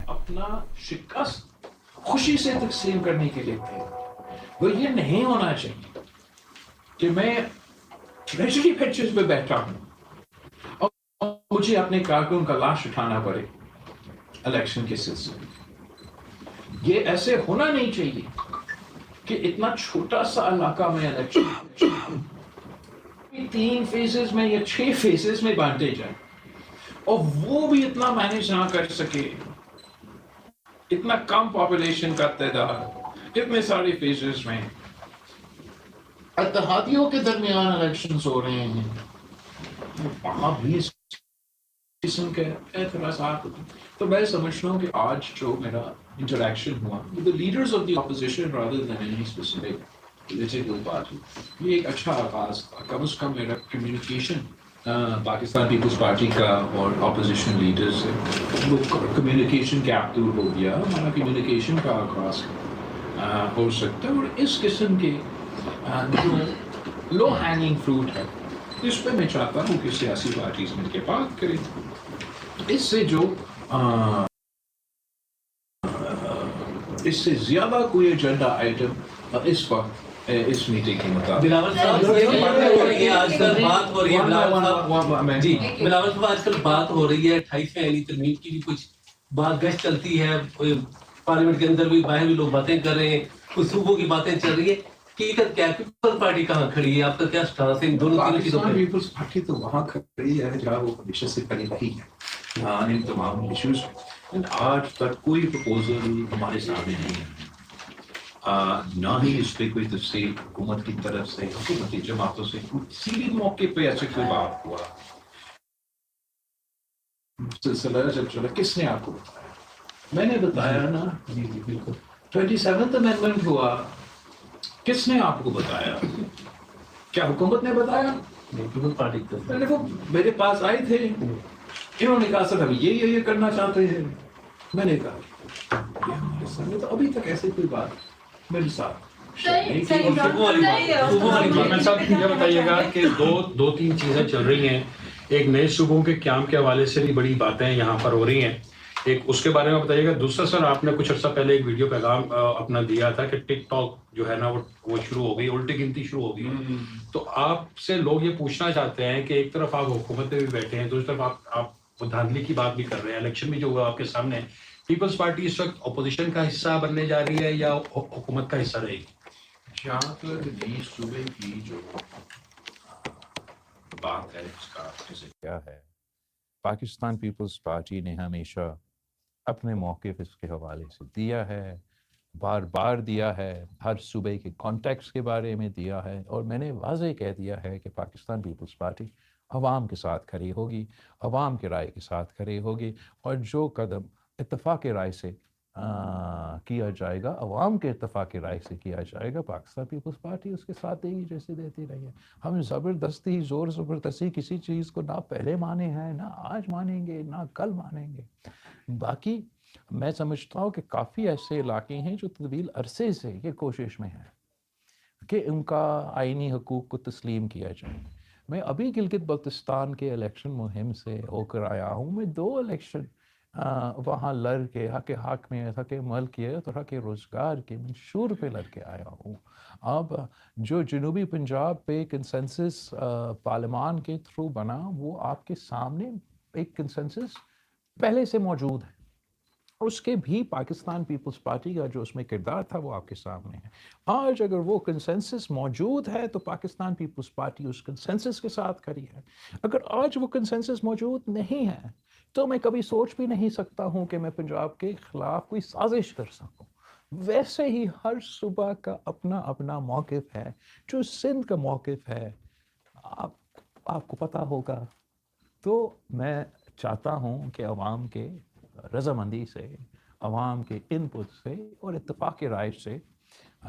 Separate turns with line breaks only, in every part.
اپنا شکست خوشی سے تقسیم کرنے کے لیے تھے۔ وہ یہ نہیں ہونا چاہیے کہ میں ٹریجری پچز پہ بیٹھا ہوں اور مجھے اپنے کارکن کا لاش اٹھانا پڑے الیکشن کے سلسلے میں۔ یہ ایسے ہونا نہیں چاہیے کہ اتنا چھوٹا سا علاقہ میں الیکشن 3 فیزز میں یا 6 فیزز میں بانٹے جائیں اور وہ بھی اتنا مینیج نہ کر سکے، اتنا کم پاپولیشن کا تعداد اتنے سارے فیزز میں، اتحادیوں کے درمیان الیکشنز ہو رہے ہیں، وہاں بھی اس قسم کے اعتراضات ہوتے ہیں۔ تو میں سمجھتا ہوں کہ آج جو میرا انٹریکشن ہوا with the leaders of the opposition rather than any specific political party، یہ ایک اچھا آغاز تھا۔ کم از کم میرا کمیونیکیشن پاکستان پیپلز پارٹی کا اور اپوزیشن لیڈر سے وہ کمیونیکیشن گیپ دور ہو گیا، ہمارا کمیونیکیشن کا آغاز ہو سکتا ہے، اور اس قسم کے جو لو ہینگنگ فروٹ ہے اس پہ میں چاہتا ہوں کہ سیاسی پارٹیز مل کے بات کریں۔ اس سے جو اس سے زیادہ کوئی ایجنڈا آئٹم اس وقت اس میٹنگ کے مطابق
بلاول صاحب آج کل بات ہو رہی ہے، بلاول صاحب آج کل بات ہو رہی ہے 28ویں علی ترمیم کی بھی کچھ بات گشت چلتی ہے، پارلیمنٹ کے اندر بھی باہر بھی لوگ باتیں کر رہے ہیں، کچھ صوبوں کی باتیں چل رہی ہے، حقیقت کیا ہے؟ پیپلز پارٹی کہاں کھڑی ہے؟ آپ کا کیا سٹانس ہے ان دونوں تینوں چیزوں پہ؟
پیپلز پارٹی تو وہاں کھڑی ہے جہاں وہ ہمیشہ سے کھڑی رہی ہے ان تمام ایشوز میں۔ آج تک کوئی پروپوزل ہمارے سامنے نہیں ہے، نہ ہی اس پہ کوئی تفصیل حکومت کی طرف سے، حکومتی جماعتوں سے کسی بھی موقع پہ ایسے کوئی بات ہوا سلسلہ جب چلا کس نے آپ کو بتایا؟ میں نے بتایا نا، بالکل 27th امینڈمنٹ ہوا، کس نے آپ کو بتایا؟ کیا حکومت نے بتایا؟
پیپلز پارٹی
میں نے وہ میرے پاس آئے تھے، انہوں نے کہا سر ہم یہ کرنا چاہتے ہیں، میں نے کہا یہ ہمارے سامنے تو ابھی تک ایسے کوئی بات میرے ساتھ۔
صاحب یہ بتائیے گا کہ دو تین چیزیں چل رہی ہیں، ایک نئے صوبوں کے قیام کے حوالے سے بھی بڑی باتیں یہاں پر ہو رہی ہیں، ایک اس کے بارے میں بتائیے گا۔ دوسرا سر آپ نے کچھ عرصہ پہلے ایک ویڈیو پیغام اپنا دیا تھا کہ ٹک ٹاک جو ہے نا وہ شروع ہو گئی، الٹی گنتی شروع ہو گئی، تو آپ سے لوگ یہ پوچھنا چاہتے ہیں کہ ایک طرف آپ حکومت میں بھی بیٹھے ہیں، دوسری طرف آپ دھاندلی کی بات بھی کر رہے ہیں، الیکشن بھی جو ہوا آپ کے سامنے، پیپلز پارٹی اس وقت اپوزیشن کا حصہ بننے جا رہی ہے یا حکومت کا حصہ رہے گی؟
جہاں تک نئی صوبے کی جو بات ہے اس کا
کیا ہے، پاکستان پیپلز پارٹی نے ہمیشہ اپنے موقف اس کے حوالے سے دیا ہے، بار بار دیا ہے، ہر صوبے کے کانٹیکٹس کے بارے میں دیا ہے، اور میں نے واضح کہہ دیا ہے کہ پاکستان پیپلز پارٹی عوام کے ساتھ کھڑی ہوگی، عوام کے رائے کے ساتھ کھڑی ہوگی، اور جو قدم اتفاق رائے سے کیا جائے گا، عوام کے اتفاق رائے سے کیا جائے گا، پاکستان پیپلز پارٹی اس کے ساتھ دے گی جیسے دیتی رہی ہے۔ ہم زبردستی زور زبردستی کسی چیز کو نہ پہلے مانے ہیں، نہ آج مانیں گے، نہ کل مانیں گے۔ باقی میں سمجھتا ہوں کہ کافی ایسے علاقے ہیں جو طویل عرصے سے یہ کوشش میں ہیں کہ ان کا آئینی حقوق کو تسلیم کیا جائے۔ میں ابھی گلگت بلتستان کے الیکشن مہم سے ہو کر آیا ہوں، میں 2 الیکشن وہاں لڑ کے حق حاکمیت، حق ملکیت اور حق روزگار کے منشور پہ لڑ کے آیا ہوں۔ اب جو جنوبی پنجاب پہ کنسنسس پارلیمان کے تھرو بنا، وہ آپ کے سامنے ایک کنسنسس پہلے سے موجود ہے، اس کے بھی پاکستان پیپلز پارٹی کا جو اس میں کردار تھا وہ آپ کے سامنے ہے۔ آج اگر وہ کنسنسس موجود ہے تو پاکستان پیپلز پارٹی اس کنسنسس کے ساتھ کھڑی ہے۔ اگر آج وہ کنسنسس موجود نہیں ہے تو میں کبھی سوچ بھی نہیں سکتا ہوں کہ میں پنجاب کے خلاف کوئی سازش کر سکوں۔ ویسے ہی ہر صوبہ کا اپنا اپنا موقف ہے، جو سندھ کا موقف ہے آپ کو پتہ ہوگا۔ تو میں چاہتا ہوں کہ عوام کے رضامندی سے، عوام کے انپٹ سے اور اتفاق رائے سے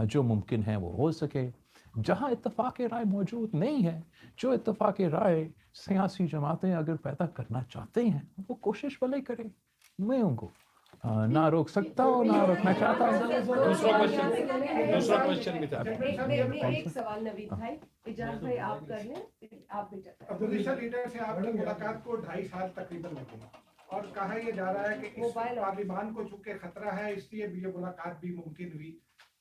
جو ممکن ہے وہ ہو سکے۔ جہاں اتفاق رائے موجود نہیں ہے، جو اتفاق رائے سیاسی جماعتیں اگر پیدا کرنا چاہتے ہیں وہ کوشش بھلے کریں، میں ان کو نہ روک سکتا ہوں نہ روکنا چاہتا ہوں۔
دوسرا کوشچن بھی تھا۔
ایک سوال نوید بھائی، اجازت ہے آپ کر لیں، آپ بھی
اپوزیشن لیڈر سے آپ کی ملاقات کو 2.5 سال تقریباً لگے، اور کہا یہ جا رہا ہے کہ اس
موبائل اور-
پارلیمان کو چونکہ خطرہ ہے اس لیے یہ ملاقات بھی ممکن ہوئی.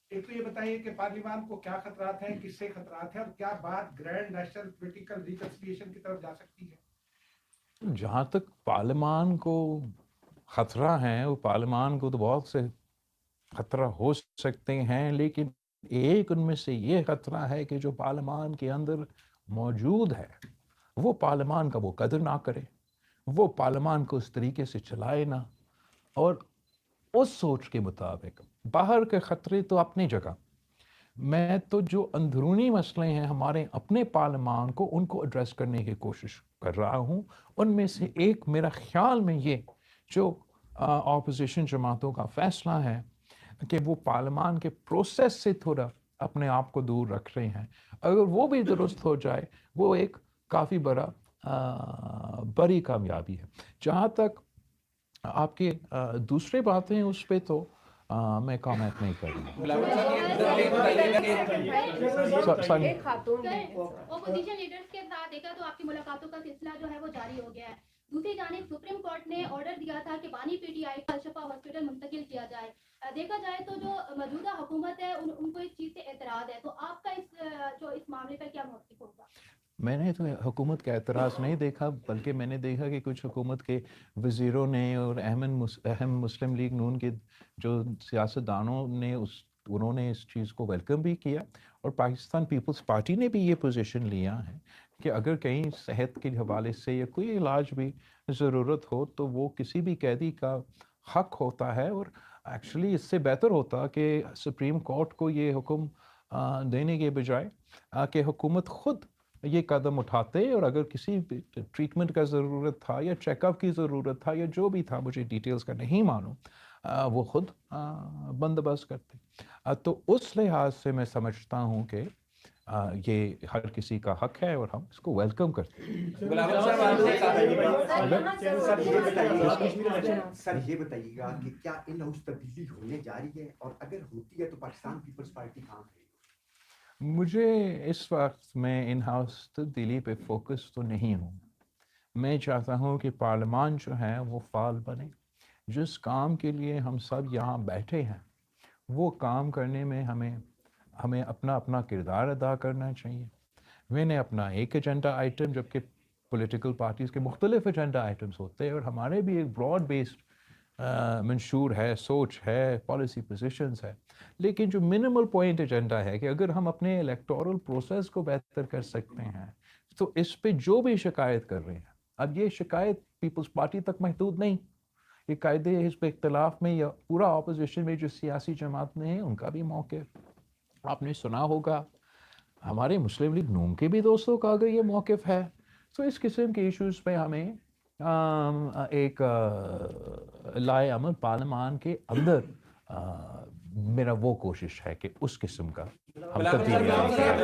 ایک تو یہ بتائیے کہ پارلیمان کو کیا خطرات ہیں, کس سے خطرات ہیں, اور کیا بات گرینڈ نیشنل پولیٹیکل ریکنسیلیشن کی طرف جا سکتی ہے؟
جہاں تک پارلیمان کو خطرہ ہیں, وہ پارلیمان کو تو بہت سے خطرہ ہو سکتے ہیں, لیکن ایک ان میں سے یہ خطرہ ہے کہ جو پارلیمان کے اندر موجود ہے وہ پارلیمان کا وہ قدر نہ کرے, وہ پارلیمان کو اس طریقے سے چلائے نہ, اور اس سوچ کے مطابق باہر کے خطرے تو اپنی جگہ. میں تو جو اندرونی مسئلے ہیں ہمارے اپنے پارلیمان کو, ان کو ایڈریس کرنے کی کوشش کر رہا ہوں. ان میں سے ایک میرا خیال میں یہ جو اپوزیشن جماعتوں کا فیصلہ ہے کہ وہ پارلیمان کے پروسیس سے تھوڑا اپنے آپ کو دور رکھ رہے ہیں, اگر وہ بھی درست ہو جائے وہ ایک کافی بڑی کامیابی ہے. جہاں تک آپ کی دوسری باتیں اس پہ تو میں کامنٹ نہیں کروں گا.
ایک خاتون
اپوزیشن لیڈرز کے ساتھ دیکھا تو آپ کی ملاقاتوں کا سلسلہ جو ہے وہ جاری ہو گیا ہے. دوسری جانب سپریم کورٹ نے آرڈر دیا تھا کہ بانی پی ٹی آئی کا الشفا ہاسپٹل منتقل کیا جائے. دیکھا جائے تو جو موجودہ حکومت ہے ان کو اس چیز سے اعتراض ہے, تو آپ کا اس معاملے پر کیا موقف ہوگا؟
میں نے تو حکومت کا اعتراض نہیں دیکھا, بلکہ میں نے دیکھا کہ کچھ حکومت کے وزیروں نے اور اہم مسلم لیگ نون کے جو سیاستدانوں نے انہوں نے اس چیز کو ویلکم بھی کیا, اور پاکستان پیپلز پارٹی نے بھی یہ پوزیشن لیا ہے کہ اگر کہیں صحت کے حوالے سے یا کوئی علاج بھی ضرورت ہو تو وہ کسی بھی قیدی کا حق ہوتا ہے. اور ایکچولی اس سے بہتر ہوتا کہ سپریم کورٹ کو یہ حکم دینے کے بجائے کہ حکومت خود یہ قدم اٹھاتے, اور اگر کسی بھی ٹریٹمنٹ کا ضرورت تھا یا چیک اپ کی ضرورت تھا یا جو بھی تھا, مجھے ڈیٹیلز کا نہیں معلوم, وہ خود بندوبست کرتے. تو اس لحاظ سے میں سمجھتا ہوں کہ یہ ہر کسی کا حق ہے اور ہم اس کو ویلکم کرتے ہیں.
سر یہ بتائیے گا کہ کیا ان ہاؤس تبدیلی ہونے جا رہی ہے, اور اگر ہوتی ہے تو پاکستان پیپلز پارٹی کہاں ہے؟
مجھے اس وقت میں ان ہاؤس تبدیلی پہ فوکس تو نہیں ہوں. میں چاہتا ہوں کہ پارلیمان جو ہے وہ فعال بنے. جس کام کے لیے ہم سب یہاں بیٹھے ہیں وہ کام کرنے میں ہمیں اپنا کردار ادا کرنا چاہیے. میں نے اپنا ایک ایجنڈا آئٹم, جبکہ پولیٹیکل پارٹیز کے مختلف ایجنڈا آئٹمس ہوتے ہیں, اور ہمارے بھی ایک براڈ بیسڈ منشور ہے, سوچ ہے, پالیسی پوزیشنز ہے. لیکن جو منیمل پوائنٹ ایجنڈا ہے کہ اگر ہم اپنے الیکٹورل پروسیس کو بہتر کر سکتے ہیں تو اس پہ جو بھی شکایت کر رہے ہیں, اب یہ شکایت پیپلز پارٹی تک محدود نہیں, یہ قاعدے حزب اختلاف میں یا پورا اپوزیشن میں جو سیاسی جماعت میں ہیں ان کا بھی موقف آپ نے سنا ہوگا. ہمارے مسلم لیگ نون کے بھی دوستوں کا اگر یہ موقف ہے تو اس قسم کے ایشوز پہ ہمیں ایک لائے عمل پارلیمان کے اندر میرا وہ کوشش ہے کہ اس قسم کا ہم تبدیلی